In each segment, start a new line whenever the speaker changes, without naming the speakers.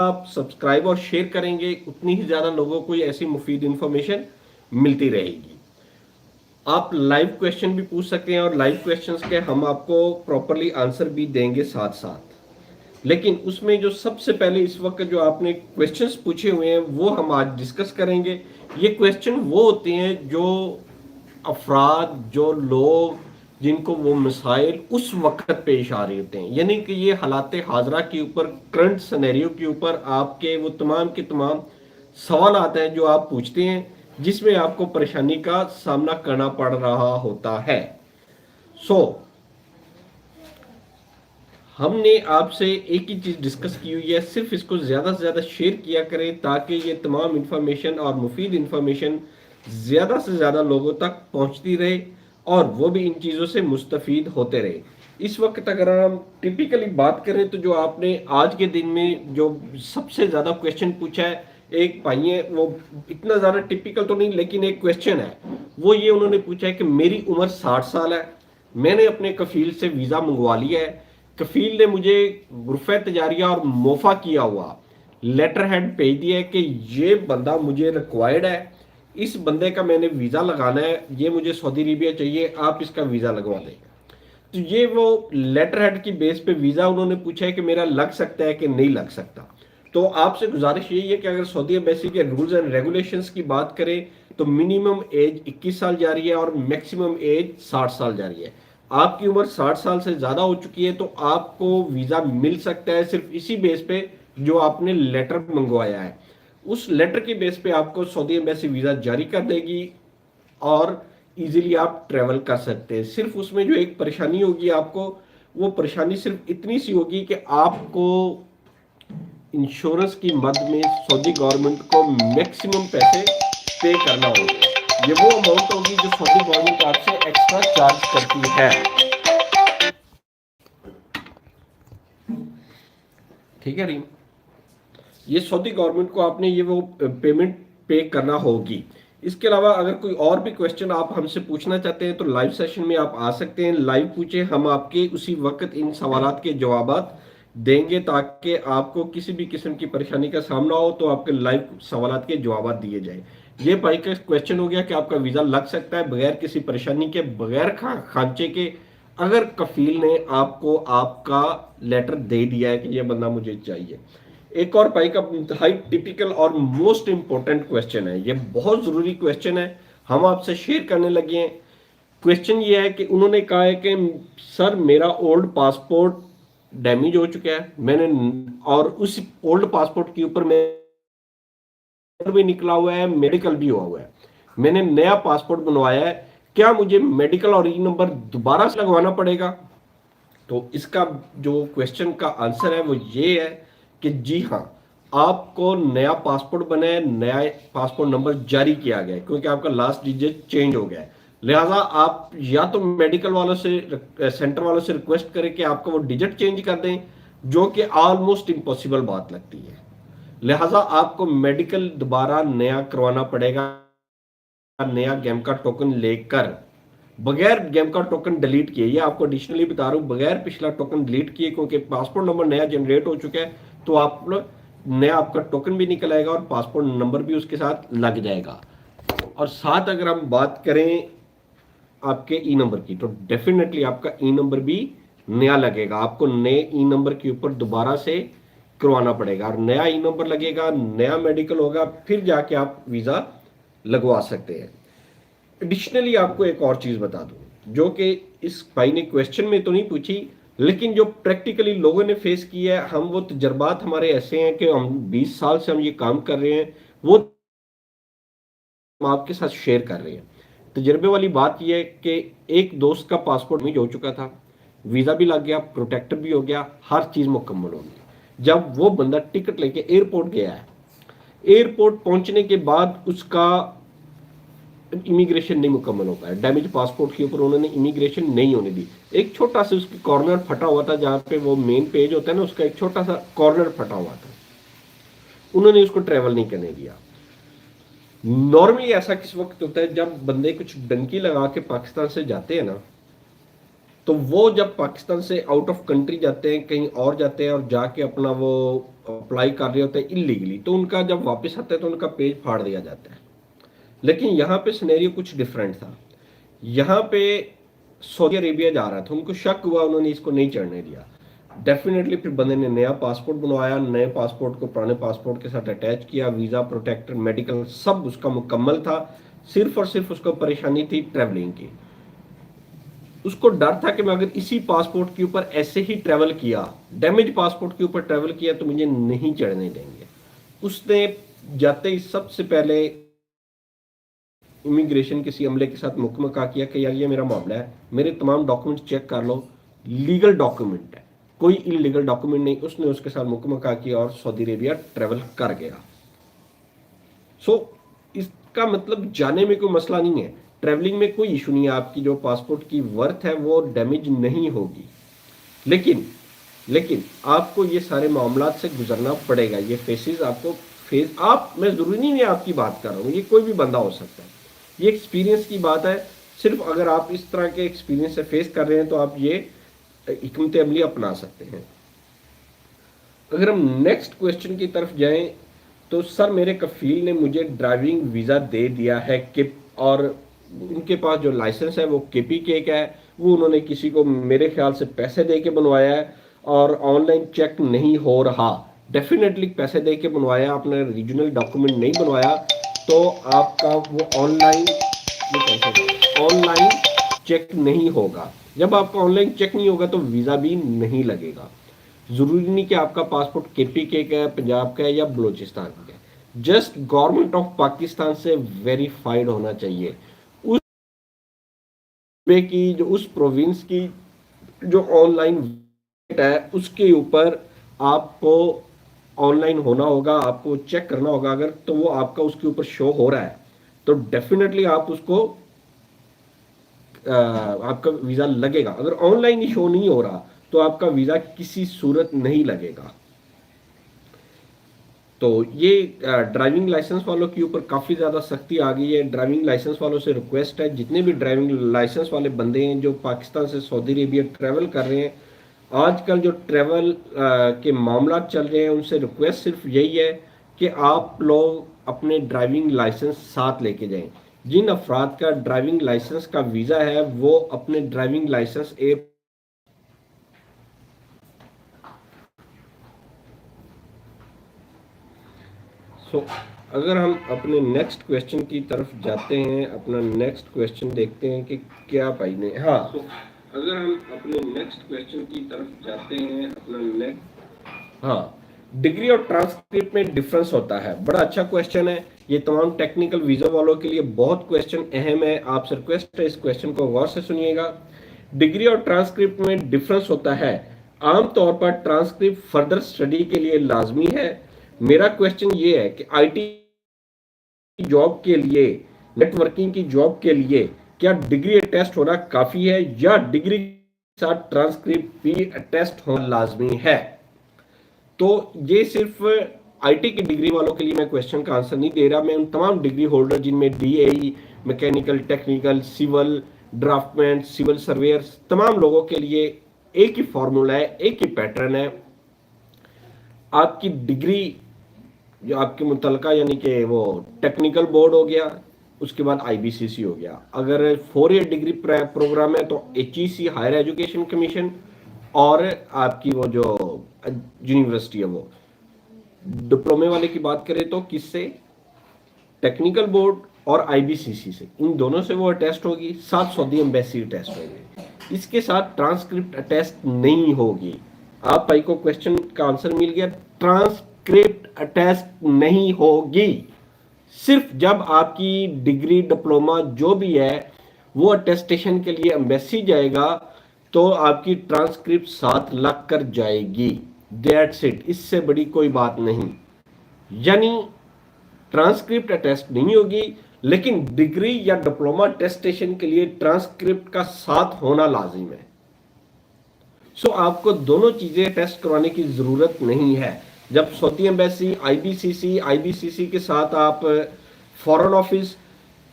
آپ سبسکرائب اور شیئر کریں گے اتنی ہی زیادہ لوگوں کو ایسی مفید انفارمیشن ملتی رہے گی. آپ لائیو کویشچن بھی پوچھ سکتے ہیں اور لائیو کویشچنز کے ہم آپ کو پراپرلی آنسر بھی دیں گے ساتھ ساتھ. لیکن اس میں جو سب سے پہلے اس وقت جو آپ نے کویشچنز پوچھے ہوئے ہیں وہ ہم آج ڈسکس کریں گے. یہ کویشچن وہ ہوتے ہیں جو افراد، جو لوگ جن کو وہ مسائل اس وقت پیش آ رہے ہوتے ہیں، یعنی کہ یہ حالات حاضرہ کے اوپر، کرنٹ سینیریو کے اوپر آپ کے وہ تمام کے تمام سوالات ہیں جو آپ پوچھتے ہیں جس میں آپ کو پریشانی کا سامنا کرنا پڑ رہا ہوتا ہے. ہم نے آپ سے ایک ہی چیز ڈسکس کی ہوئی ہے، صرف اس کو زیادہ سے زیادہ شیئر کیا کریں تاکہ یہ تمام انفارمیشن اور مفید انفارمیشن زیادہ سے زیادہ لوگوں تک پہنچتی رہے اور وہ بھی ان چیزوں سے مستفید ہوتے رہے. اس وقت اگر ہم ٹپیکلی بات کریں تو جو آپ نے آج کے دن میں جو سب سے زیادہ کویشچن پوچھا ہے، ایک بھائی ہے، وہ اتنا زیادہ ٹپیکل تو نہیں لیکن ایک کویشچن ہے، وہ یہ انہوں نے پوچھا ہے کہ میری عمر 60 سال ہے، میں نے اپنے کفیل سے ویزا منگوا لیا ہے، کفیل نے مجھے غرفہ تجاریہ اور موفع کیا ہوا لیٹر ہیڈ بھیج دیا ہے کہ یہ بندہ مجھے ریکوائرڈ ہے، اس بندے کا میں نے ویزا لگانا ہے، یہ مجھے سعودی عربیہ چاہیے، آپ اس کا ویزا لگوا دیں. تو یہ وہ لیٹر ہیڈ کی بیس پہ ویزا انہوں نے پوچھا ہے کہ میرا لگ سکتا ہے کہ نہیں لگ سکتا. تو آپ سے گزارش یہی ہے کہ اگر سعودی ایمبیسی کے رولز اینڈ ریگولیشنز کی بات کریں تو منیمم ایج 21 سال جاری ہے اور میکسیمم ایج 60 سال جاری ہے. آپ کی عمر 60 سال سے زیادہ ہو چکی ہے تو آپ کو ویزا مل سکتا ہے صرف اسی بیس پہ جو آپ نے لیٹر منگوایا ہے. اس لیٹر کی بیس پہ آپ کو سعودی ایمبیسی ویزا جاری کر دے گی اور ایزیلی آپ ٹریول کر سکتے ہیں. صرف اس میں جو ایک پریشانی ہوگی آپ کو، وہ پریشانی صرف اتنی سی ہوگی کہ آپ کو انشورنس کی مد میں سعودی گورنمنٹ کو میکسیمم پیسے پے کرنا ہوگا. یہ وہ اماؤنٹ ہوگی جو سعودی گورنمنٹ آپ سے ایکسٹرا چارج کرتی ہے. ٹھیک ہے ریم، یہ سعودی گورنمنٹ کو آپ نے یہ وہ پیمنٹ پے کرنا ہوگی. اس کے علاوہ اگر کوئی اور بھی کویشچن آپ ہم سے پوچھنا چاہتے ہیں تو لائیو سیشن میں آپ آ سکتے ہیں، لائیو پوچھیں، ہم آپ کے اسی وقت ان سوالات کے جوابات دیں گے تاکہ آپ کو کسی بھی قسم کی پریشانی کا سامنا ہو تو آپ کے لائیو سوالات کے جوابات دیے جائیں. یہ بھائی کا کویشچن ہو گیا کہ آپ کا ویزا لگ سکتا ہے بغیر کسی پریشانی کے، بغیر خانچے کے، اگر کفیل نے آپ کو آپ کا لیٹر دے دیا ہے کہ یہ بندہ مجھے چاہیے. ایک اور بھائی کا انتہائی ٹپیکل اور موسٹ امپورٹنٹ کویشچن ہے، یہ بہت ضروری کویشچن ہے، ہم آپ سے شیئر کرنے لگے ہیں. کویشچن یہ ہے کہ انہوں نے کہا ہے کہ سر میرا اولڈ پاسپورٹ ڈیمیج ہو چکا ہے، میں نے اور اس اولڈ پاسپورٹ کے اوپر میں بھی نکلا ہوا ہے، میڈیکل بھی ہوا ہے، میں نے نیا پاسپورٹ بنوایا ہے، کیا مجھے میڈیکل اور ای نمبر دوبارہ سے لگوانا پڑے گا؟ تو اس کا جو کویشچن کا آنسر ہے وہ یہ ہے کہ جی ہاں، آپ کو نیا پاسپورٹ بنا ہے، نیا پاسپورٹ نمبر جاری کیا گیا ہے کیونکہ آپ کا لاسٹ ڈیجٹ چینج ہو گیا ہے. لہٰذا آپ یا تو میڈیکل والوں سے، سینٹر والوں سے ریکویسٹ کریں کہ آپ کا وہ ڈیجٹ چینج کر دیں، جو کہ آلموسٹ امپاسبل بات لگتی ہے. لہٰذا آپ کو میڈیکل دوبارہ نیا کروانا پڑے گا، نیا گیم کا ٹوکن لے کر، بغیر گیم کا ٹوکن ڈیلیٹ کیے. یہ آپ کو ایڈیشنلی بتا رہا ہوں، بغیر پچھلا ٹوکن ڈیلیٹ کیے کیونکہ پاسپورٹ نمبر نیا جنریٹ ہو چکا ہے تو آپ نیا آپ کا ٹوکن بھی نکل آئے گا اور پاسپورٹ نمبر بھی اس کے ساتھ لگ جائے گا. اور ساتھ اگر ہم بات کریں آپ کے ای نمبر کی تو ڈیفینیٹلی آپ کا ای نمبر بھی نیا لگے گا. آپ کو نئے ای نمبر کے اوپر دوبارہ سے کروانا پڑے گا اور نیا ای نمبر لگے گا، نیا میڈیکل ہوگا، پھر جا کے آپ ویزا لگوا سکتے ہیں. ایڈیشنلی آپ کو ایک اور چیز بتا دوں جو کہ اس بھائی نے کویشچن میں تو نہیں پوچھی لیکن جو پریکٹیکلی لوگوں نے فیس کیا ہے، ہم وہ تجربات ہمارے ایسے ہیں کہ ہم 20 سال سے ہم یہ کام کر رہے ہیں، وہ ہم آپ کے ساتھ شیئر کر رہے ہیں. تجربے والی بات یہ ہے کہ ایک دوست کا پاسپورٹ ڈیمیج ہو چکا تھا، ویزا بھی لگ گیا، پروٹیکٹر بھی ہو گیا، ہر چیز مکمل ہو گئی. جب وہ بندہ ٹکٹ لے کے ایئرپورٹ گیا ہے، ایئرپورٹ پہنچنے کے بعد اس کا امیگریشن نہیں مکمل ہو پایا. ڈیمیج پاسپورٹ کے اوپر انہوں نے امیگریشن نہیں ہونے دی. ایک چھوٹا سا اس کی کارنر پھٹا ہوا تھا، جہاں پہ وہ مین پیج ہوتا ہے نا، اس کا ایک چھوٹا سا کارنر پھٹا ہوا تھا، انہوں نے اس کو ٹریول نہیں کرنے دیا. نارملی ایسا کس وقت ہوتا ہے جب بندے کچھ ڈنکی لگا کے پاکستان سے جاتے ہیں نا، تو وہ جب پاکستان سے آؤٹ آف کنٹری جاتے ہیں، کہیں اور جاتے ہیں اور جا کے اپنا وہ اپلائی کر رہے ہوتے ہیں انلیگلی، تو ان کا جب واپس آتا ہے تو ان کا پیج پھاڑ دیا جاتا ہے. لیکن یہاں پہ سینیریو کچھ ڈیفرنٹ تھا. یہاں پہ سعودی عربیہ جا رہا تھا، ان کو شک ہوا، انہوں نے اس کو نہیں چڑھنے دیا. ڈیفینیٹلی پھر بندے نے نیا پاسپورٹ بنوایا، نئے پاسپورٹ کو پرانے پاسپورٹ کے ساتھ اٹیچ کیا، ویزا، پروٹیکٹر، میڈیکل سب اس کا مکمل تھا. صرف اور صرف اس کو پریشانی تھی ٹریولنگ کی. اس کو ڈر تھا کہ میں اگر اسی پاسپورٹ کے اوپر ایسے ہی ٹریول کیا، ڈیمیج پاسپورٹ کے اوپر ٹریول کیا تو مجھے نہیں چڑھنے دیں گے. اس نے جاتے ہی سب سے پہلے امیگریشن کسی عملے کے ساتھ محکمہ کیا کہ یار یہ میرا معاملہ ہے، میرے تمام ڈاکومنٹ چیک کر لو، لیگل ڈاکومنٹ ہے، کوئی انلیگل ڈاکومنٹ نہیں. اس نے اس کے ساتھ محکمہ کیا اور سعودی عربیہ ٹریول کر گیا. سو اس کا مطلب جانے میں کوئی مسئلہ نہیں ہے، ٹریولنگ میں کوئی ایشو نہیں ہے، آپ کی جو پاسپورٹ کی ورتھ ہے وہ ڈیمیج نہیں ہوگی. لیکن آپ کو یہ سارے معاملات سے گزرنا پڑے گا. یہ فیسز آپ کو میں ضروری نہیں ہے آپ کی بات کر رہا ہوں، یہ کوئی بھی بندہ ہو سکتا ہے. یہ ایکسپیرینس کی بات ہے. صرف اگر آپ اس طرح کے ایکسپیرینس سے فیس کر رہے ہیں تو آپ یہ حکمت عملی اپنا سکتے ہیں. اگر ہم نیکسٹ کوشچن کی طرف جائیں تو سر میرے کفیل نے مجھے ڈرائیونگ ویزا دے دیا ہے اور ان کے پاس جو لائسنس ہے وہ KPK کا ہے، وہ انہوں نے کسی کو میرے خیال سے پیسے دے کے بنوایا ہے اور آن لائن چیک نہیں ہو رہا. ڈیفینیٹلی پیسے دے کے بنوایا، آپ نے ریجنل ڈاکومنٹ نہیں بنوایا تو آپ کا وہ آن لائن چیک نہیں ہوگا. جب آپ کا آن لائن چیک نہیں ہوگا تو ویزا بھی نہیں لگے گا. ضروری نہیں کہ آپ کا پاسپورٹ KPK کا ہے، پنجاب کا ہے یا بلوچستان کا ہے. جسٹ گورنمنٹ آف پاکستان سے ویریفائڈ ہونا چاہیے. اس پروونس کی جو آن لائن ہے اس کے اوپر آپ کو آن لائن ہونا ہوگا، آپ کو چیک کرنا ہوگا. اگر تو وہ آپ کا اس کے اوپر شو ہو رہا ہے تو ڈیفینیٹلی آپ اس کو آپ کا ویزا لگے گا. اگر آن لائن ہی شو نہیں ہو رہا تو آپ کا ویزا کسی صورت نہیں لگے گا. تو یہ ڈرائیونگ لائسنس والوں کے اوپر کافی زیادہ سختی آ گئی ہے. ڈرائیونگ لائسنس والوں سے ریکویسٹ ہے، جتنے بھی ڈرائیونگ لائسنس والے بندے ہیں جو پاکستان سے سعودی عربیہ ٹریول کر رہے ہیں، آج کل جو ٹریول کے معاملات چل رہے ہیں ان سے ریکویسٹ صرف یہی ہے کہ آپ لوگ اپنے ڈرائیونگ لائسنس ساتھ لے کے جائیں. جن افراد کا ڈرائیونگ لائسنس کا ویزا ہے وہ اپنے ڈرائیونگ لائسنس اگر ہم اپنے نیکسٹ کویسچن کی طرف جاتے ہیں، اپنا نیکسٹ کویسچن دیکھتے ہیں کہ کیا بھائی نے اگر ہم اپنے نیکسٹ کویسچن کی طرف جاتے ہیں، اپنا ڈگری اور ٹرانسکرپٹ میں ڈفرنس ہوتا ہے. بڑا اچھا کویسچن ہے یہ، تمام ٹیکنیکل ویزا والوں کے لیے بہت کویسچن اہم ہے. آپ سے ریکویسٹ ہے اس کویسچن کو غور سے سنیے گا. ڈگری اور ٹرانسکرپٹ میں ڈفرنس ہوتا ہے. عام طور پر ٹرانسکرپٹ فردر اسٹڈی کے لیے لازمی ہے. میرا کویسچن یہ ہے کہ آئی ٹی جاب کے لیے، نیٹ ورکنگ کی جاب کے لیے کیا ڈگری ٹیسٹ ہونا کافی ہے یا ڈگری کے ساتھ ٹرانسکرپٹ بھی ٹیسٹ ہونا لازمی ہے؟ تو یہ صرف آئی ٹی کی ڈگری والوں کے لیے میں کویسچن کا آنسر نہیں دے رہا. میں ان تمام ڈگری ہولڈر جن میں DAE، mechanical, technical, civil, draftsman, civil surveyor, تمام لوگوں کے لیے ایک ہی فارمولا ہے، ایک ہی پیٹرن ہے. آپ کی ڈگری جو آپ کے متعلقہ یعنی کہ وہ ٹیکنیکل بورڈ ہو گیا، اس کے بعد IBCC ہو گیا. اگر 4 ایئر ڈگری پروگرام ہے تو HEC ہائر ایجوکیشن کمیشن، اور آپ کی وہ جو یونیورسٹی ہے وہ. ڈپلومے والے کی بات کریں تو کس سے؟ ٹیکنیکل بورڈ اور IBCC سے، ان دونوں سے وہ ٹیسٹ ہوگی. ساتھ سعودی ایمبیسی ٹیسٹ ہوگی. اس کے ساتھ ٹرانسکرپٹ ٹیسٹ نہیں ہوگی. آپ بھائی کو کویسچن کا آنسر مل گیا، ٹرانسکرپٹ ٹیسٹ نہیں ہوگی. صرف جب آپ کی ڈگری، ڈپلوما جو بھی ہے وہ اٹیسٹیشن کے لیے ایمبیسی جائے گا تو آپ کی ٹرانسکرپٹ ساتھ لگ کر جائے گی. That's it. اس سے بڑی کوئی بات نہیں. یعنی ٹرانسکرپٹ ٹیسٹ نہیں ہوگی لیکن ڈگری یا ڈپلوما ٹیسٹیشن کے لیے ٹرانسکرپٹ کا ساتھ ہونا لازم ہے. سو آپ کو دونوں چیزیں ٹیسٹ کروانے کی ضرورت نہیں ہے. جب سعودی ایمبیسی، IBCC کے ساتھ آپ فارن آفس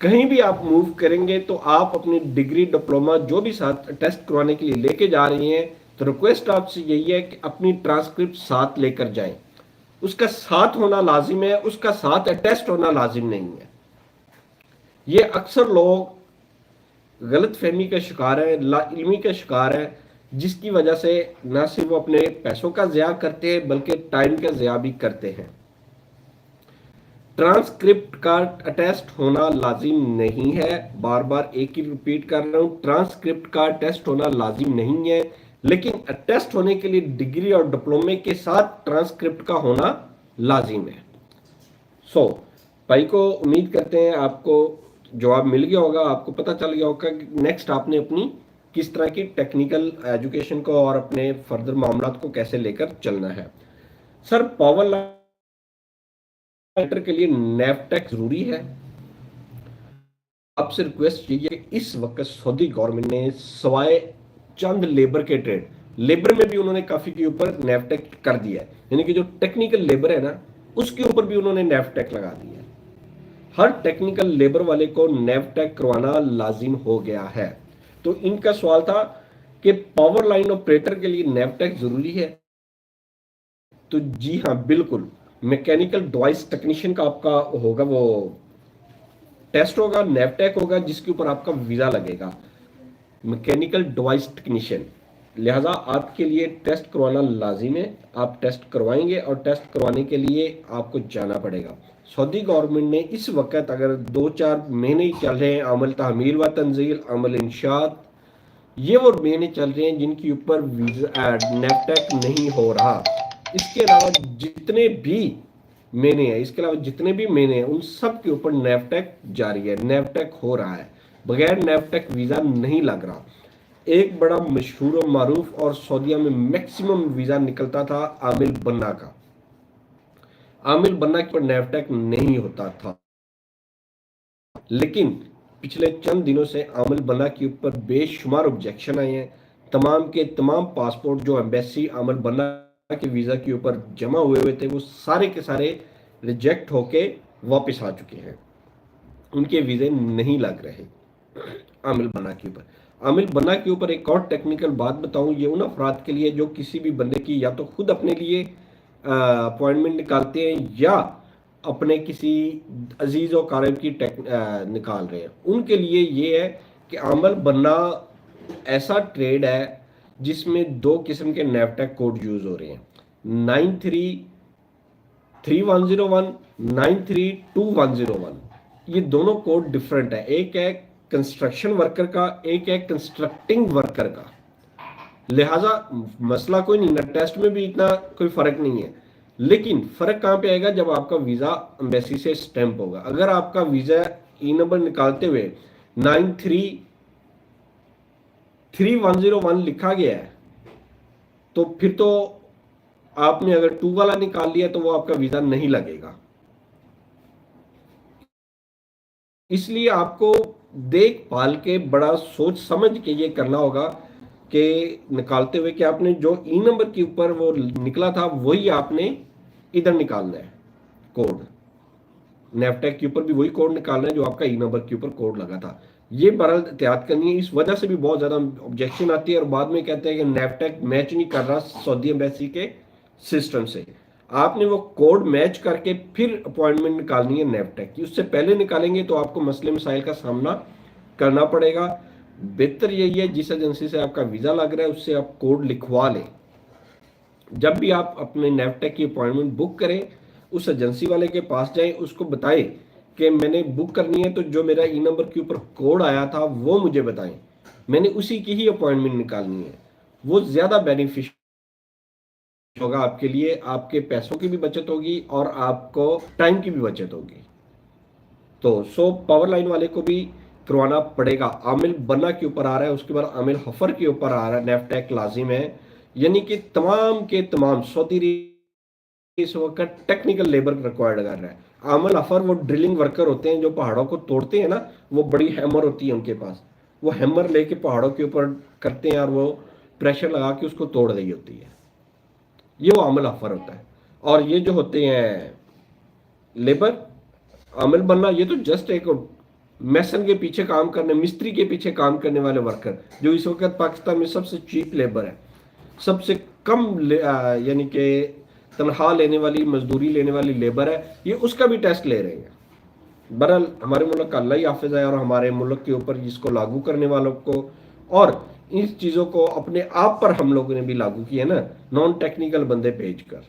कहीं भी आप मूव करेंगे तो आप अपनी डिग्री डिप्लोमा जो भी साथ टेस्ट करवाने के लिए लेके जा रही हैं, तो रिक्वेस्ट आपसे यही है कि अपनी ट्रांसक्रिप्ट साथ लेकर जाएं। उसका साथ होना लाजिम है, उसका साथ अटेस्ट होना लाजिम नहीं है। ये अक्सर लोग गलत फहमी का शिकार है, लाइल्मी का शिकार है, जिसकी वजह से न सिर्फ वो अपने पैसों का ज़िया करते हैं बल्कि टाइम का ज़िया भी करते हैं। ट्रांसक्रिप्ट का अटेस्ट होना लाजिम नहीं है, बार बार एक ही रिपीट कर रहा हूं, ट्रांसक्रिप्ट का टेस्ट होना लाजिम नहीं है, लेकिन अटेस्ट होने के लिए डिग्री और डिप्लोमे के साथ ट्रांसक्रिप्ट का होना लाजिम है। भाई को उम्मीद करते हैं आपको जवाब मिल गया होगा, आपको पता चल गया होगा कि नेक्स्ट आपने अपनी किस तरह की टेक्निकल एजुकेशन को और अपने फर्दर मामला को कैसे लेकर चलना है। सर पावर लाइटर के लिए नेफटेक जरूरी है? आपसे रिक्वेस्ट यही है कि इस वक्त सऊदी गवर्नमेंट ने सवाए चंद लेबर के ट्रेड, लेबर में भी उन्होंने काफी के ऊपर नेफटेक कर दिया है, यानी कि जो टेक्निकल लेबर है ना उसके ऊपर भी उन्होंने नेफटेक लगा दिया है। हर टेक्निकल लेबर वाले को नेफटेक करवाना लाजिम हो गया है। तो इनका सवाल था कि पावर लाइन ऑपरेटर के लिए नेफटेक जरूरी है? तो जी हाँ बिल्कुल, मैकेनिकल डिवाइस टेक्नीशियन का आपका होगा, वो टेस्ट होगा, नेफटेक होगा, जिसके ऊपर आपका वीजा लगेगा, मैकेनिकल डिवाइस टेक्नीशियन। लिहाजा आपके लिए टेस्ट करवाना लाजिम है, आप टेस्ट करवाएंगे और टेस्ट करवाने के लिए आपको जाना पड़ेगा। सऊदी गवर्नमेंट ने इस वक्त अगर 2-4 महीने ही चल रहे हैं, अमल तहमील व तंजील, अमल इंशात, ये वो महीने चल रहे हैं जिनके ऊपर वीजा नेफटेक नहीं हो रहा। इसके अलावा जितने भी महीने हैं, इसके अलावा जितने भी महीने हैं उन सब के ऊपर नेफटेक जारी है, नेफटेक हो रहा है, बगैर नेफटेक वीजा नहीं लग रहा। एक बड़ा मशहूर और मारूफ और सऊदीया में मैक्सिमम वीजा निकलता था आमिल बन्ना का। आमिल बन्ना के ऊपर नेफटेक नहीं होता था, लेकिन पिछले चंद दिनों से आमिल बन्ना के ऊपर बेशुमार ऑब्जेक्शन आए हैं। तमाम के तमाम पासपोर्ट जो एम्बेसी आमिल बन्ना के वीजा के ऊपर जमा हुए थे वो सारे के सारे रिजेक्ट होके वापस आ चुके हैं, उनके वीजे नहीं लग रहे आमिल बन्ना के ऊपर। आमिल बन्ना के ऊपर एक और टेक्निकल बात बताऊं, ये उन अफराद के लिए जो किसी भी बंदे की या तो खुद अपने लिए अपॉइंटमेंट निकालते हैं या अपने किसी अजीज और कारब की निकाल रहे हैं, उनके लिए ये है कि आमिल बनना ऐसा ट्रेड है जिसमें 2 किस्म के नेफटेक कोड यूज हो रहे हैं, 933101, 932101। ये दोनों कोड डिफरेंट है, एक है कंस्ट्रक्शन वर्कर का, एक है कंस्ट्रक्टिंग वर्कर का। लिहाजा मसला कोई नहीं, टेस्ट में भी इतना कोई फर्क नहीं है, लेकिन फर्क कहां पे आएगा, जब आपका वीजा एम्बेसी से स्टैंप होगा। अगर आपका वीजा ई नंबर निकालते हुए 933101 लिखा गया है, तो फिर तो आपने अगर 2 वाला निकाल लिया तो वो आपका वीजा नहीं लगेगा। इसलिए आपको देख भाल के बड़ा सोच समझ के ये करना होगा कि निकालते हुए कि आपने जो ई नंबर के ऊपर वो निकला था वही आपने इधर निकालना है कोड, नेफटेक के ऊपर भी वही कोड निकालना है जो आपका ई नंबर के ऊपर कोड लगा था। ये बहरहाल एहतियात करनी है, इस वजह से भी बहुत ज्यादा ऑब्जेक्शन आती है और बाद में कहते हैं कि नेफटेक मैच नहीं कर रहा सऊदी एम्बेसी के सिस्टम से। आपने वो कोड मैच करके फिर अपॉइंटमेंट निकालनी है नेफटेक की, उससे पहले निकालेंगे तो आपको मसले मसाइल का सामना करना पड़ेगा। बेहतर यही है जिस एजेंसी से आपका वीजा लग रहा है उससे आप कोड लिखवा लें। जब भी आप अपने नेफटेक की अपॉइंटमेंट बुक करें उस एजेंसी वाले के पास जाएं, उसको बताएं कि मैंने बुक करनी है तो जो मेरा ई नंबर के ऊपर कोड आया था वो मुझे बताएं, मैंने उसी की ही अपॉइंटमेंट निकालनी है। वो ज्यादा बेनिफिशियल होगा आपके लिए, आपके पैसों की भी बचत होगी और आपको टाइम की भी बचत होगी। तो पावर लाइन वाले को भी करवाना पड़ेगा। आमिल बन्ना के ऊपर आ रहा है, उसके बाद आमिल हफर के ऊपर आ रहा है, नेफटेक लाजिम है। यानी कि तमाम के तमाम सऊदी इस वक्त टेक्निकल लेबर रिक्वायर्ड कर रहा है। आमिल हफर वो ड्रिलिंग वर्कर होते हैं जो पहाड़ों को तोड़ते हैं ना, वो बड़ी हैमर होती है उनके पास, वो हैमर लेके पहाड़ों के ऊपर करते हैं और वो प्रेशर लगा के उसको तोड़ रही होती है, ये वो आमिल हफर होता है। और ये जो होते हैं लेबर आमिल बनना, ये तो जस्ट एक मैसन के पीछे काम करने, मिस्त्री के पीछे काम करने वाले वर्कर, जो इस वक्त पाकिस्तान में सबसे चीप लेबर है, सबसे कम यानी कि तनख्वाह लेने वाली, मजदूरी लेने वाली लेबर है, ये उसका भी टेस्ट ले रहे हैं। बहरहाल हमारे मुल्क का अल्लाह ही हाफिज है, और हमारे मुल्क के ऊपर इसको लागू करने वालों को और इस चीज़ों को अपने आप पर हम लोगों ने भी लागू किया ना, नॉन टेक्निकल बंदे भेजकर।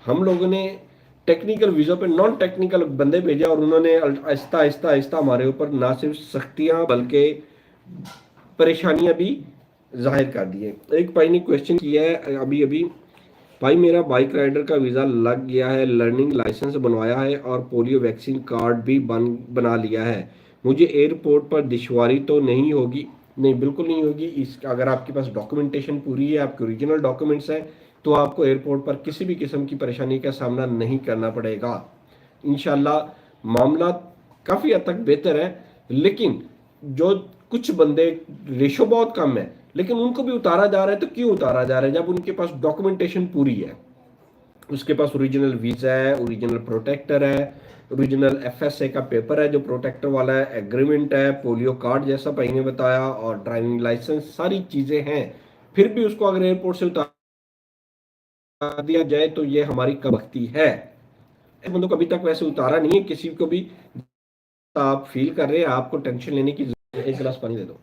हम लोगों ने टेक्निकल वीज़ा पे नॉन टेक्निकल बंदे भेजे, और उन्होंने आहिस्ता आहिस्ता आहिस्ता हमारे ऊपर ना सिर्फ सख्तियाँ बल्कि परेशानियाँ भी जाहिर कर दी है। एक भाई ने क्वेश्चन किया है अभी अभी, भाई मेरा बाइक राइडर का वीज़ा लग गया है, लर्निंग लाइसेंस बनवाया है और पोलियो वैक्सीन कार्ड भी बना लिया है, मुझे एयरपोर्ट पर दुश्वारी तो नहीं होगी? नहीं, बिल्कुल नहीं होगी। इस अगर आपके पास डॉक्यूमेंटेशन पूरी है, आपके ओरिजिनल डॉक्यूमेंट्स हैं, तो आपको एयरपोर्ट पर किसी भी किस्म की परेशानी का सामना नहीं करना पड़ेगा। इंशाल्लाह मामला काफ़ी हद तक बेहतर है, लेकिन जो कुछ बंदे, रेशो बहुत कम है, लेकिन उनको भी उतारा जा रहा है। तो क्यों उतारा जा रहा है? जब उनके पास डॉक्यूमेंटेशन पूरी है, उसके पास ओरिजिनल वीज़ा है, ओरिजिनल प्रोटेक्टर है, ओरिजिनल एफएसए का पेपर है जो प्रोटेक्टर वाला है, एग्रीमेंट है, पोलियो कार्ड जैसा भाई ने बताया, और ड्राइविंग लाइसेंस, सारी चीज़ें हैं, फिर भी उसको अगर एयरपोर्ट से उतार दिया जाए तो ये हमारी कमबख्ती है। बंदों को अभी तक वैसे उतारा नहीं है किसी को भी। आप फील कर रहे हैं, आपको टेंशन लेने की जरूरत है। एक गिलास पानी दे दो।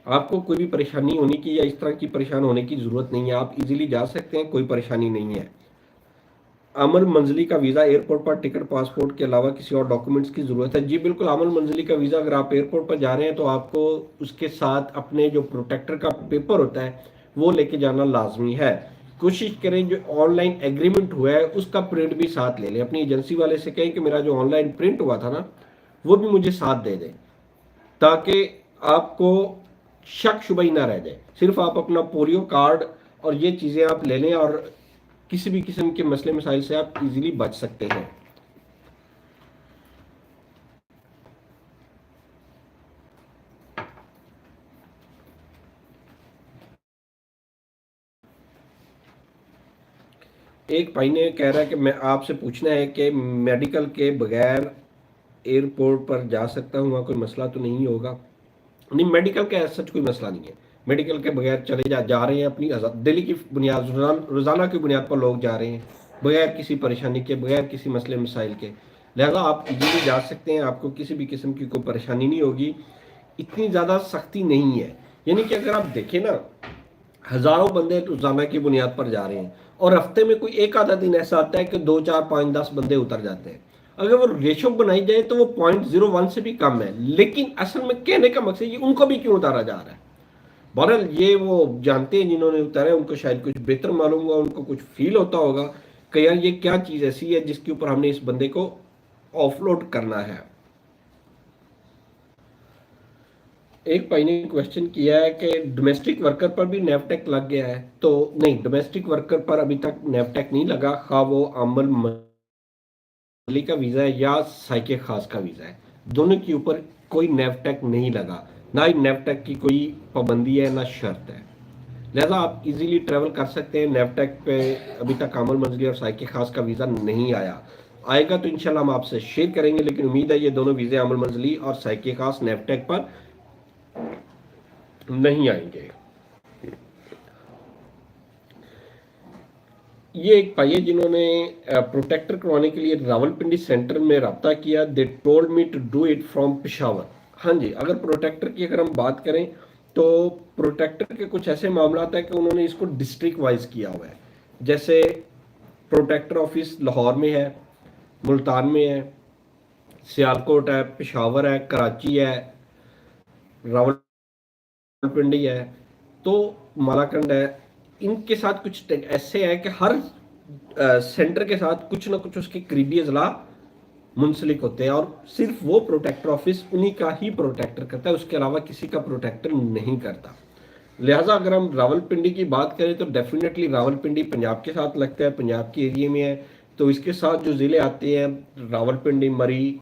आपको कोई भी परेशानी होने की या इस तरह की परेशान होने की जरूरत नहीं है, आप इजीली जा सकते हैं, कोई परेशानी नहीं है। अमल मंजली का वीज़ा एयरपोर्ट पर टिकट पासपोर्ट के अलावा किसी और डॉक्यूमेंट्स की ज़रूरत है? जी बिल्कुल, अमल मंजली का वीज़ा अगर आप एयरपोर्ट पर जा रहे हैं तो आपको उसके साथ अपने जो प्रोटेक्टर का पेपर होता है वो लेके जाना लाजमी है। कोशिश करें जो ऑनलाइन एग्रीमेंट हुआ है उसका प्रिंट भी साथ ले लें। अपनी एजेंसी वाले से कहें कि मेरा जो ऑनलाइन प्रिंट हुआ था ना वो भी मुझे साथ दे दें, ताकि आपको शक शुबा ही ना रह जाए। सिर्फ आप अपना पोलियो कार्ड और ये चीज़ें आप ले लें और किसी भी किस्म के मसले मसाइल से आप इजीली बच सकते हैं। एक भाई ने कह रहा है कि मैं आपसे पूछना है कि मेडिकल के बगैर एयरपोर्ट पर जा सकता हूँ, वहाँ कोई मसला तो नहीं होगा? नहीं, मेडिकल का सच कोई मसला नहीं है। मेडिकल के बगैर चले जा रहे हैं, अपनी दिल्ली की बुनियाद, रोज़ाना की बुनियाद पर लोग जा रहे हैं बगैर किसी परेशानी के, बगैर किसी मसले मसाइल के। लिहाजा आप इजीली जा सकते हैं, आपको किसी भी किस्म की कोई परेशानी नहीं होगी। इतनी ज़्यादा सख्ती नहीं है। यानी कि अगर आप देखें ना, हज़ारों बंदे रोज़ाना की बुनियाद पर जा रहे हैं, और हफ्ते में कोई एक आधा दिन ऐसा आता है कि 2 4 5 10 बंदे उतर जाते हैं। अगर वो रेशो बनाई जाए तो वो 0.01 से भी कम है, लेकिन असल में कहने का मकसद ये उनको भी क्यों उतारा जा रहा है। बहरहाल ये वो जानते हैं जिन्होंने उतारा, उनको शायद कुछ बेहतर मालूम होगा, उनको कुछ फील होता होगा कि यार ये क्या चीज़ ऐसी है जिसके ऊपर हमने इस बंदे को ऑफलोड करना है। एक भाई ने क्वेश्चन किया है कि डोमेस्टिक वर्कर पर भी नेवटेक लग गया है। तो नहीं, डोमेस्टिक वर्कर पर अभी तक नेवटेक नहीं लगा, खा वो अमल मंजली का वीज़ा है या साइके खास का वीज़ा है, दोनों के ऊपर कोई नेवटेक नहीं लगा, ना ही नेवटेक की कोई पाबंदी है ना शर्त है। लिहाजा आप इजीली ट्रैवल कर सकते हैं। नेवटेक पे अभी तक अमल मंजली और साइके खास का वीज़ा नहीं आया, आएगा तो इंशाल्लाह हम आपसे शेयर करेंगे, लेकिन उम्मीद है ये दोनों वीज़े अमल मंजली और साइके खास नेवटेक पर नहीं आएंगे। ये एक भाई है जिन्होंने प्रोटेक्टर करवाने के लिए रावलपिंडी सेंटर में रब्ता किया। They told me to do it from Peshawar. हाँ जी, अगर प्रोटेक्टर की अगर हम बात करें तो प्रोटेक्टर के कुछ ऐसे मामला है कि उन्होंने इसको डिस्ट्रिक्ट वाइज किया हुआ है। जैसे प्रोटेक्टर ऑफिस लाहौर में है, मुल्तान में है, सियालकोट है, पेशावर है, कराची है, रावलपिंडी है, तो मालाकंड है। इनके साथ कुछ ऐसे है कि हर सेंटर के साथ कुछ ना कुछ उसके करीबी अजला मुंसलिक होते हैं, और सिर्फ वो प्रोटेक्टर ऑफिस उन्हीं का ही प्रोटेक्टर करता है, उसके अलावा किसी का प्रोटेक्टर नहीं करता। लिहाजा अगर हम रावलपिंडी की बात करें तो डेफिनेटली रावलपिंडी पंजाब के साथ लगता है, पंजाब के एरिए में है, तो इसके साथ जो ज़िले आते हैं रावलपिंडी, मरी,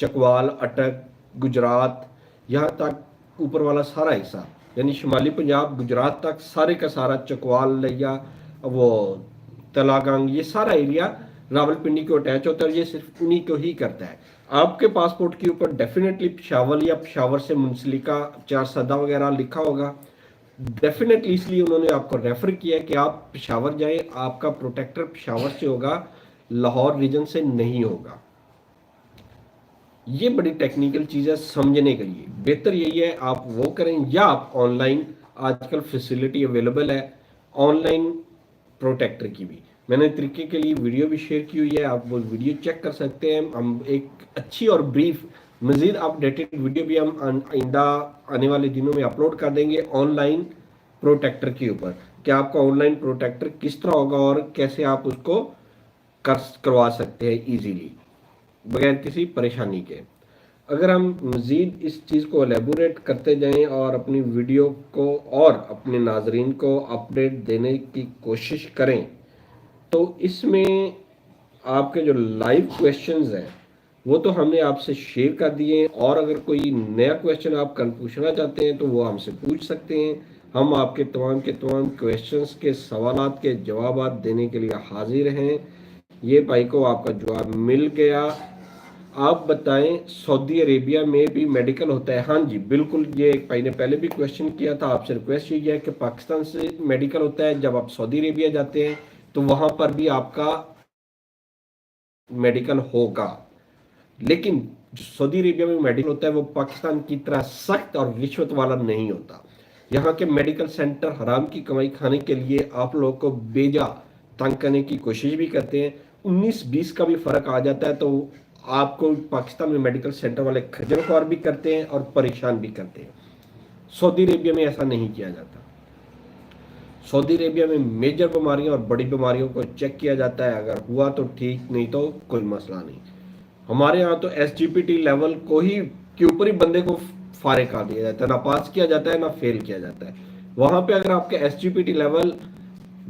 चकवाल, अटक, गुजरात, यहाँ तक ऊपर वाला सारा हिस्सा, यानी शुमाली पंजाब गुजरात तक सारे का सारा, चकवाल या वो तलागंग, ये सारा एरिया रावलपिंडी को अटैच होता है, ये सिर्फ उन्हीं को ही करता है। आपके पासपोर्ट के ऊपर डेफिनेटली पेशावर या पेशावर से मुंसलिका चार सदा वगैरह लिखा होगा, डेफिनेटली इसलिए उन्होंने आपको रेफर किया कि आप पेशावर जाएं, आपका प्रोटेक्टर पेशावर से होगा, लाहौर रीजन से नहीं होगा। ये बड़ी टेक्निकल चीज़ है समझने के लिए, बेहतर यही है आप वो करें, या आप ऑनलाइन आजकल फैसिलिटी अवेलेबल है ऑनलाइन प्रोटेक्टर की भी, मैंने तरीके के लिए वीडियो भी शेयर की हुई है, आप वो वीडियो चेक कर सकते हैं। हम एक अच्छी और ब्रीफ मज़ीद अपडेटेड वीडियो भी हम आइंदा आने वाले दिनों में अपलोड कर देंगे ऑनलाइन प्रोटेक्टर के ऊपर, कि आपका ऑनलाइन प्रोटेक्टर किस तरह होगा और कैसे आप उसको करवा सकते हैं ईजीली बगैर किसी परेशानी के। अगर हम मज़ीद इस चीज़ को एलेबोरेट करते जाएं और अपनी वीडियो को और अपने नाजरीन को अपडेट देने की कोशिश करें, तो इसमें आपके जो लाइव क्वेश्चंस हैं वो तो हमने आपसे शेयर कर दिए हैं, और अगर कोई नया क्वेश्चन आप पूछना चाहते हैं तो वो हमसे पूछ सकते हैं। हम आपके तमाम के तमाम क्वेश्चंस के सवालात के जवाब देने के लिए हाजिर हैं। ये भाई को आपका जवाब मिल गया। आप बताएं सऊदी अरेबिया में भी मेडिकल होता है? हाँ जी बिल्कुल, ये एक भाई ने पहले भी क्वेश्चन किया था, आपसे रिक्वेस्ट ये है कि पाकिस्तान से मेडिकल होता है, जब आप सऊदी अरेबिया जाते हैं तो वहां पर भी आपका मेडिकल होगा, लेकिन जो सऊदी अरेबिया में मेडिकल होता है वो पाकिस्तान की तरह सख्त और रिश्वत वाला नहीं होता। यहाँ के मेडिकल सेंटर हराम की कमाई खाने के लिए आप लोगों को बेजा तंग करने की कोशिश भी करते हैं। 19-20 का भी फर्क आ जाता है तो आपको पाकिस्तान में मेडिकल सेंटर वाले खज्जल ख्वार भी करते हैं और परेशान भी करते हैं। सऊदी अरेबिया में ऐसा नहीं किया जाता। सऊदी अरेबिया में मेजर बीमारियों और बड़ी बीमारियों को चेक किया जाता है, अगर हुआ तो ठीक, नहीं तो कोई मसला नहीं। हमारे यहाँ तो SGPT लेवल को ही के ऊपर ही बंदे को फारिग कर दिया जाता है, ना पास किया जाता है ना फेल किया जाता है। वहां पे अगर आपके SGPT लेवल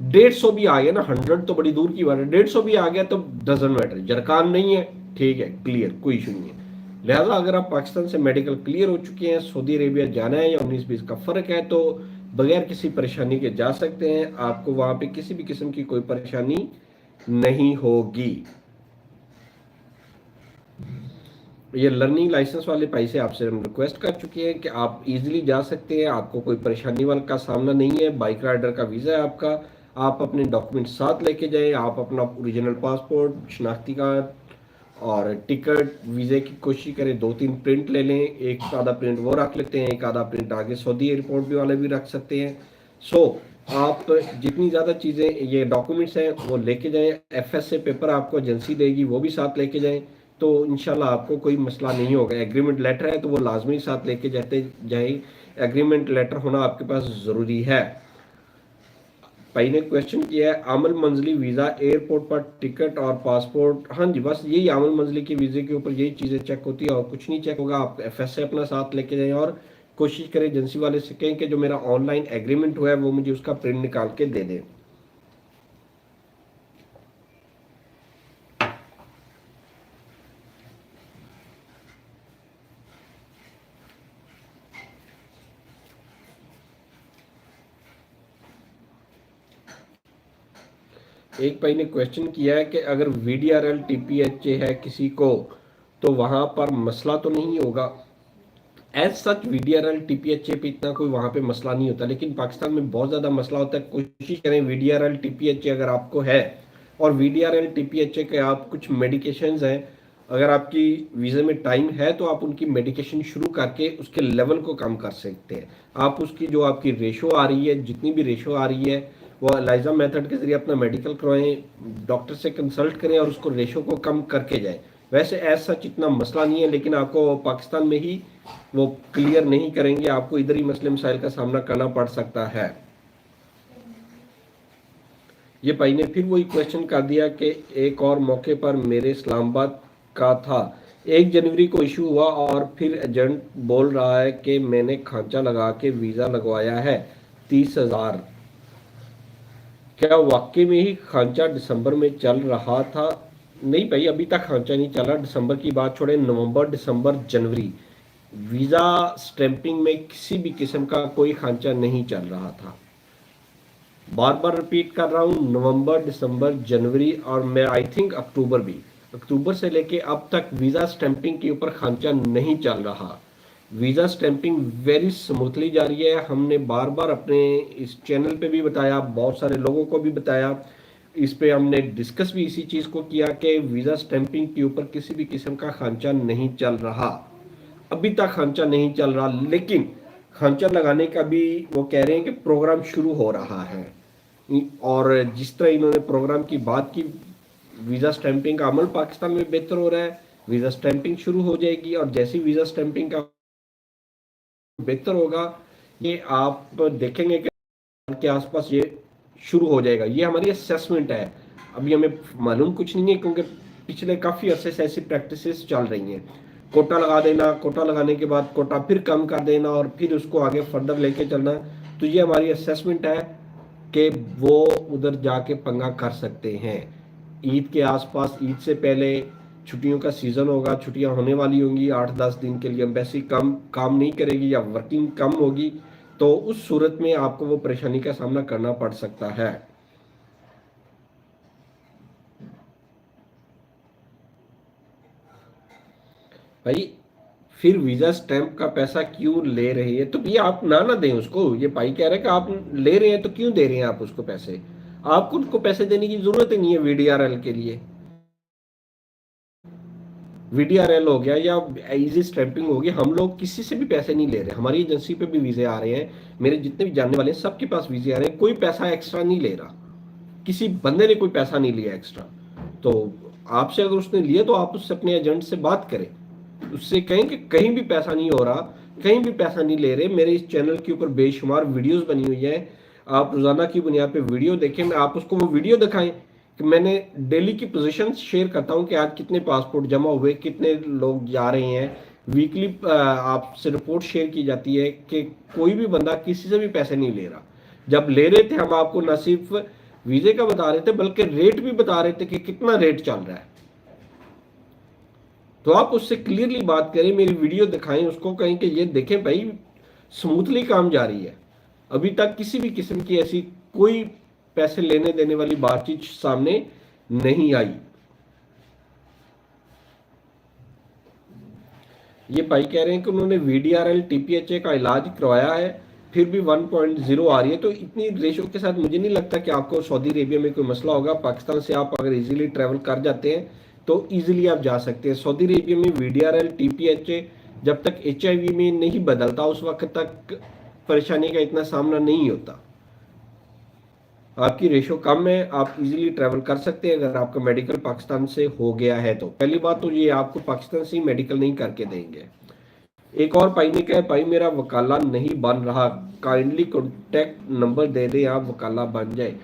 150 भी आ गया ना, 100 तो बड़ी दूर की बात है, 150 भी आ गया तो डजंट मैटर, जरकान नहीं है, ठीक है, क्लियर, कोई इशू नहीं है। लिहाजा अगर आप पाकिस्तान से मेडिकल क्लियर हो चुके हैं, सऊदी अरेबिया जाना है या 19-20 का फर्क है, तो बगैर किसी परेशानी के जा सकते हैं। आपको वहां पे किसी भी किस्म की कोई परेशानी नहीं होगी। ये लर्निंग लाइसेंस वाले भाई से आपसे हम रिक्वेस्ट कर चुके हैं कि आप इजीली जा सकते हैं, आपको कोई परेशानी वाला का सामना नहीं है। बाइक राइडर का वीज़ा है आपका, आप अपने डॉक्यूमेंट साथ लेके जाएं, आप अपना ओरिजिनल पासपोर्ट, शनाख्ती कार्ड और टिकट, वीज़े की कोशिश करें 2-3 प्रिंट ले लें, एक आधा प्रिंट वो रख लेते हैं, एक आधा प्रिंट आगे सऊदी एयरपोर्ट भी वाले भी रख सकते हैं। सो आप जितनी ज़्यादा चीज़ें ये डॉक्यूमेंट्स हैं वो लेके जाएं। FSA पेपर आपको एजेंसी देगी, वो भी साथ लेके जाएं, तो इंशाल्लाह आपको कोई मसला नहीं होगा। एग्रीमेंट लेटर है तो वो लाजमी साथ लेके जाते जाएं, एग्रीमेंट लेटर होना आपके पास ज़रूरी है। भाई ने क्वेश्चन किया है आमल मंजली वीज़ा, एयरपोर्ट पर टिकट और पासपोर्ट। हाँ जी, बस यही आमल मंजली के वीज़े के ऊपर यही चीज़ें चेक होती है और कुछ नहीं चेक होगा। आप FSA अपना साथ लेके जाएं और कोशिश करें एजेंसी वाले से कहें कि जो मेरा ऑनलाइन एग्रीमेंट हुआ है वो मुझे उसका प्रिंट निकाल के दे दें। एक भाई ने क्वेश्चन किया है कि अगर VDRL TPHA है किसी को तो वहां पर मसला तो नहीं होगा। एज सच VDRL TPHA पे इतना कोई वहां पे मसला नहीं होता, लेकिन पाकिस्तान में बहुत ज़्यादा मसला होता है। कोशिश करें VDRL TPHA अगर आपको है और VDRL TPHA के आप कुछ मेडिकेशंस हैं, अगर आपकी वीज़े में टाइम है तो आप उनकी मेडिकेशन शुरू करके उसके लेवल को कम कर सकते हैं। आप उसकी जो आपकी रेशो आ रही है, जितनी भी रेशो आ रही है, वो एलाइजा मेथड के जरिए अपना मेडिकल करवाएं, डॉक्टर से कंसल्ट करें और उसको रेशो को कम करके जाएं। वैसे एज सच इतना मसला नहीं है, लेकिन आपको पाकिस्तान में ही वो क्लियर नहीं करेंगे, आपको इधर ही मसले मसाइल का सामना करना पड़ सकता है। ये भाई ने फिर वही क्वेश्चन कर दिया कि एक और मौके पर मेरे इस्लामाबाद का था, 1 जनवरी को इशू हुआ और फिर एजेंट बोल रहा है कि मैंने खांचा लगा के वीज़ा लगवाया है 30,000। क्या वाकई में ही खांचा दिसंबर में चल रहा था? नहीं भाई, अभी तक खांचा नहीं चला। दिसंबर की बात छोड़े, नवंबर, दिसंबर, जनवरी वीज़ा स्टैंपिंग में किसी भी किस्म का कोई खांचा नहीं चल रहा था। बार बार रिपीट कर रहा हूँ, नवंबर, दिसंबर, जनवरी और मैं आई थिंक अक्टूबर भी, अक्टूबर से लेके अब तक वीज़ा स्टैंपिंग के ऊपर खांचा नहीं चल रहा। वीज़ा स्टैंपिंग वेरी स्मूथली जा रही है। हमने बार बार अपने इस चैनल पे भी बताया, बहुत सारे लोगों को भी बताया, इस पे हमने डिस्कस भी इसी चीज़ को किया कि वीज़ा स्टैंपिंग के ऊपर किसी भी किस्म का खांचा नहीं चल रहा, अभी तक खांचा नहीं चल रहा। लेकिन खांचा लगाने का भी वो कह रहे हैं कि प्रोग्राम शुरू हो रहा है। और जिस तरह इन्होंने प्रोग्राम की बात की, वीज़ा स्टैंपिंग का अमल पाकिस्तान में बेहतर हो रहा है, वीज़ा स्टैंपिंग शुरू हो जाएगी, और जैसी वीज़ा स्टैंपिंग का बेहतर होगा, ये आप देखेंगे कि के आसपास ये शुरू हो जाएगा। ये हमारी असेसमेंट है, अभी हमें मालूम कुछ नहीं है, क्योंकि पिछले काफ़ी अरसे से ऐसी प्रैक्टिसेस चल रही हैं। कोटा लगा देना, कोटा लगाने के बाद कोटा फिर कम कर देना और फिर उसको आगे फर्दर लेके चलना। तो ये हमारी असेसमेंट है कि वो उधर जाके पंगा कर सकते हैं। ईद के आसपास, ईद से पहले छुट्टियों का सीज़न होगा, छुट्टियां होने वाली होंगी 8-10 दिन के लिए, एम्बेसी कम काम नहीं करेगी या वर्किंग कम होगी, तो उस सूरत में आपको वो परेशानी का सामना करना पड़ सकता है। भाई फिर वीजा स्टैंप का पैसा क्यों ले रहे हैं? तो भैया आप ना दें उसको। ये भाई कह रहे हैं कि आप ले रहे हैं तो क्यों दे रहे हैं आप उसको पैसे? आपको उनको पैसे देने की जरूरत ही नहीं है वीडीआरएल के लिए। वीडीआरएल हो गया या इजी स्टैंपिंग हो गया, हम लोग किसी से भी पैसे नहीं ले रहे। हमारी एजेंसी पे भी वीजे आ रहे हैं, मेरे जितने भी जानने वाले हैं सबके पास वीजे आ रहे हैं, कोई पैसा एक्स्ट्रा नहीं ले रहा, किसी बंदे ने कोई पैसा नहीं लिया एक्स्ट्रा। तो आपसे अगर उसने लिया तो आप उससे अपने एजेंट से बात करें, उससे कहें कि कहीं भी पैसा नहीं हो रहा, कहीं भी पैसा नहीं ले रहे। मेरे इस चैनल के ऊपर बेशुमार वीडियोस बनी हुई है, आप रोजाना की बुनियाद पे वीडियो देखें, मैं आप उसको वो वीडियो दिखाएं कि मैंने डेली की पोजीशन शेयर करता हूं कि आज कितने पासपोर्ट जमा हुए, कितने लोग जा रहे हैं। वीकली आपसे रिपोर्ट शेयर की जाती है कि कोई भी बंदा किसी से भी पैसे नहीं ले रहा। जब ले रहे थे हम आपको न सिर्फ वीजे का बता रहे थे बल्कि रेट भी बता रहे थे कि कितना रेट चल रहा है। तो आप उससे क्लियरली बात करें, मेरी वीडियो दिखाएं, उसको कहें कि ये देखें भाई स्मूथली काम जारी है, अभी तक किसी भी किस्म की ऐसी कोई पैसे लेने देने वाली बातचीत सामने नहीं आई। ये भाई कह रहे हैं कि उन्होंने वीडीआरएल टीपीएचए का इलाज करवाया है फिर भी 1.0 आ रही है। तो इतनी रेशो के साथ मुझे नहीं लगता कि आपको सऊदी अरेबिया में कोई मसला होगा। पाकिस्तान से आप अगर इजीली ट्रैवल कर जाते हैं तो इजीली आप जा सकते हैं। सऊदी अरेबिया में वीडीआरएल टीपीएचए जब तक एचआईवी में नहीं बदलता उस वक्त तक परेशानी का इतना सामना नहीं होता। आपकी रेशो कम है, आप इजीली ट्रैवल कर सकते हैं अगर आपका मेडिकल पाकिस्तान से हो गया है तो। पहली बात तो ये आपको पाकिस्तान से ही मेडिकल नहीं करके देंगे। एक और भाई ने कहा भाई मेरा वकाला नहीं बन रहा, काइंडली कॉन्टैक्ट नंबर दे दें आप वकाला बन जाए।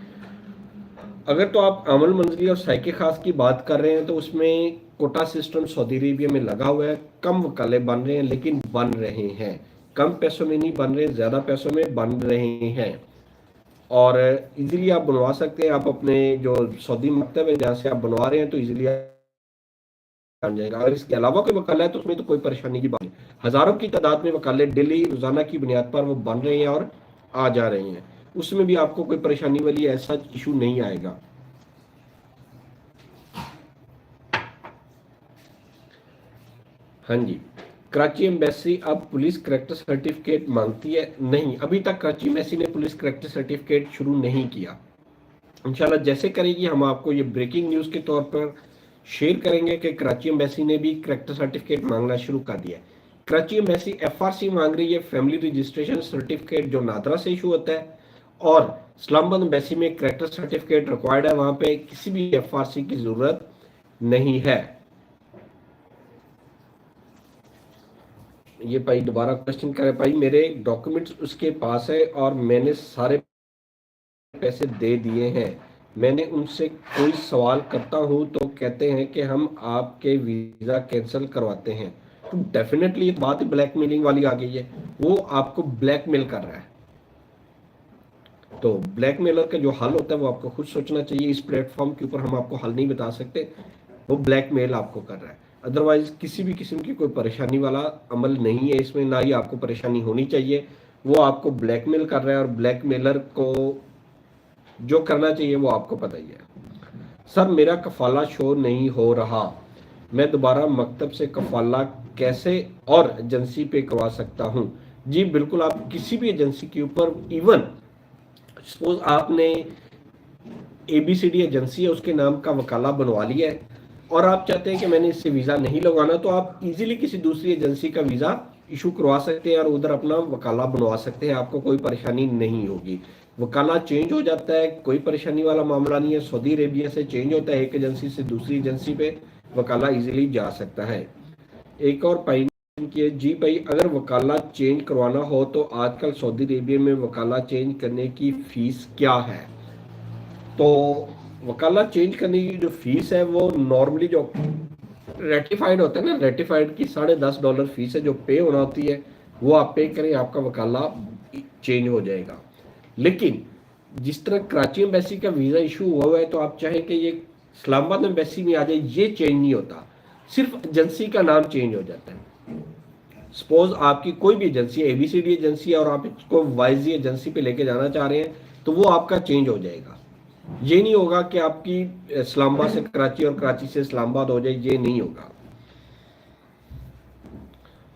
अगर तो आप अमल मंजरी और साइके खास की बात कर रहे हैं तो उसमें कोटा सिस्टम सऊदी अरेबिया में लगा हुआ है, कम वकाले बन रहे हैं लेकिन बन रहे हैं, कम पैसों में नहीं बन रहे, ज्यादा पैसों में बन रहे हैं और इजीली आप बनवा सकते हैं। आप अपने जो सऊदी मकतब है जहाँ से आप बनवा रहे हैं तो इजीली बन जाएगा। अगर इसके अलावा कोई वकाला है तो उसमें तो कोई परेशानी की बात नहीं। हजारों की तादाद में वकाले डेली रोजाना की बुनियाद पर वो बन रहे हैं और आ जा रहे हैं, उसमें भी आपको कोई परेशानी वाली ऐसा इशू नहीं आएगा। हाँ जी, कराची एम्बेसी अब पुलिस करैक्टर सर्टिफिकेट मांगती है? नहीं, अभी तक कराची एम्बेसी ने पुलिस करैक्टर सर्टिफिकेट शुरू नहीं किया। इंशाल्लाह जैसे करेगी हम आपको ये ब्रेकिंग न्यूज़ के तौर पर शेयर करेंगे कि कराची एम्बेसी ने भी करैक्टर सर्टिफिकेट मांगना शुरू कर दिया है। कराची एम्बेसी एफआरसी मांग रही है, फैमिली रजिस्ट्रेशन सर्टिफिकेट जो नादरा से इशू होता है, और इस्लामाबाद एम्बेसी में करैक्टर सर्टिफिकेट रिक्वायर्ड है, वहां पे किसी भी एफआरसी की जरूरत नहीं है। ये भाई दोबारा क्वेश्चन करे, भाई मेरे डॉक्यूमेंट्स उसके पास है और मैंने सारे पैसे दे दिए हैं, मैंने उनसे कोई सवाल करता हूं तो कहते हैं कि हम आपके वीजा कैंसिल करवाते हैं। तो डेफिनेटली ये बात ब्लैकमेलिंग वाली आ गई है, वो आपको ब्लैकमेल कर रहा है। तो ब्लैकमेलर का जो हल होता है वो आपको खुद सोचना चाहिए, इस प्लेटफॉर्म के ऊपर हम आपको हल नहीं बता सकते, वो ब्लैकमेल आपको कर रहा है। अदरवाइज किसी भी किस्म की कोई परेशानी वाला अमल नहीं है इसमें, ना ही आपको परेशानी होनी चाहिए। वो आपको ब्लैकमेल कर रहा है और ब्लैकमेलर को जो करना चाहिए वो आपको पता ही है। सर मेरा कफाला शो नहीं हो रहा, मैं दोबारा मकतब से कफाला कैसे और एजेंसी पे करवा सकता हूँ? जी बिल्कुल, आप किसी भी एजेंसी के ऊपर, इवन सपोज आपने ABCD एजेंसी है उसके नाम का वकाला बनवा लिया है और आप चाहते हैं कि मैंने इससे वीज़ा नहीं लगवाना, तो आप इजीली किसी दूसरी एजेंसी का वीज़ा इशू करवा सकते हैं और उधर अपना वकाला बनवा सकते हैं, आपको कोई परेशानी नहीं होगी। वकाला चेंज हो जाता है, कोई परेशानी वाला मामला नहीं है। सऊदी अरेबिया से चेंज होता है एक एजेंसी से दूसरी एजेंसी पे, वकाला इजीली जा सकता है। एक और पॉइंट कि जी भाई, अगर वकाला चेंज करवाना हो तो आजकल सऊदी अरेबिया में वकाला चेंज करने की फीस क्या है? तो वकाला चेंज करने की जो फीस है वो नॉर्मली जो रेटिफाइड होता है ना, रेटिफाइड की $10.5 फीस है जो पे होना होती है, वो आप पे करें, आपका वकाला चेंज हो जाएगा। लेकिन जिस तरह कराची एम्बेसी का वीज़ा इशू हुआ है, तो आप चाहें कि ये इस्लामाबाद एम्बेसी में आ जाए, ये चेंज नहीं होता, सिर्फ एजेंसी का नाम चेंज हो जाता है। सपोज आपकी कोई भी एजेंसी है, ABCD एजेंसी है, और आप इसको YZ एजेंसी पे लेके जाना चाह रहे हैं, तो वो आपका चेंज हो जाएगा। ये नहीं होगा कि आपकी इस्लामाबाद से कराची और कराची से इस्लामाबाद हो जाए, ये नहीं होगा।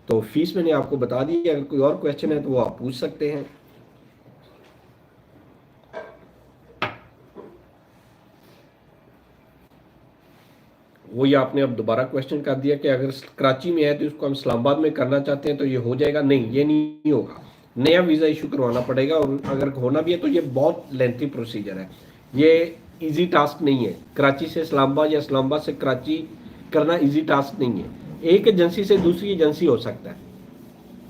तो फीस मैंने आपको बता दी, अगर कोई और क्वेश्चन है तो वो आप पूछ सकते हैं। वही आपने अब दोबारा क्वेश्चन कर दिया कि अगर कराची में है तो इसको हम इस्लामाबाद में करना चाहते हैं तो ये हो जाएगा? नहीं, ये नहीं होगा, नया वीज़ा इशू करवाना पड़ेगा, और अगर होना भी है तो ये बहुत लेंथी प्रोसीजर है, ये इजी टास्क नहीं है। कराची से इस्लामाबाद या इस्लामाबाद से कराची करना इजी टास्क नहीं है। एक एजेंसी से दूसरी एजेंसी हो सकता है,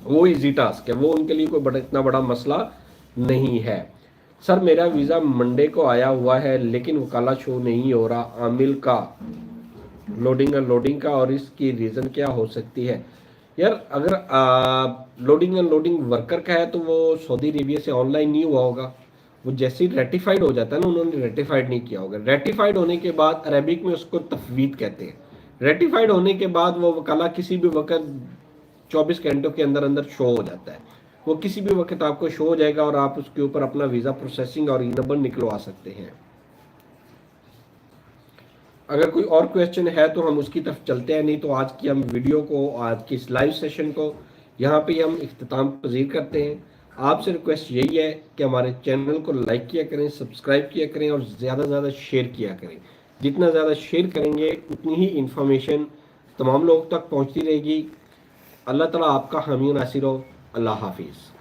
वो इजी टास्क है, वो उनके लिए कोई इतना बड़ा मसला नहीं है। सर मेरा वीज़ा मंडे को आया हुआ है लेकिन वकाला शो नहीं हो रहा, आमिल का लोडिंग अनलोडिंग का, और इसकी रीज़न क्या हो सकती है? यार अगर लोडिंग अनलोडिंग वर्कर का है तो वो सऊदी अरेबिया से ऑनलाइन नहीं हुआ होगा, वो जैसे ही रेटिफाइड हो जाता है ना, उन्होंने रेटिफाइड नहीं किया होगा। रेटिफाइड होने के बाद अरबिक में उसको तफवीद कहते हैं। रेटिफाइड होने के बाद वो वकाला किसी भी वक्त 24 घंटों के अंदर अंदर शो हो जाता है, वो किसी भी वक्त आपको शो हो जाएगा और आप उसके ऊपर अपना वीज़ा प्रोसेसिंग और नंबर निकलवा सकते हैं। अगर कोई और क्वेश्चन है तो हम उसकी तरफ चलते हैं, नहीं तो आज की हम वीडियो को, आज की इस लाइव सेशन को यहाँ पे हम इख्तिताम पजीर करते हैं। आपसे रिक्वेस्ट यही है कि हमारे चैनल को लाइक किया करें, सब्सक्राइब किया करें और ज़्यादा से ज़्यादा शेयर किया करें। जितना ज़्यादा शेयर करेंगे उतनी ही इन्फॉर्मेशन तमाम लोगों तक पहुँचती रहेगी। अल्लाह ताला आपका हामी नासिर हो। अल्लाह हाफिज़।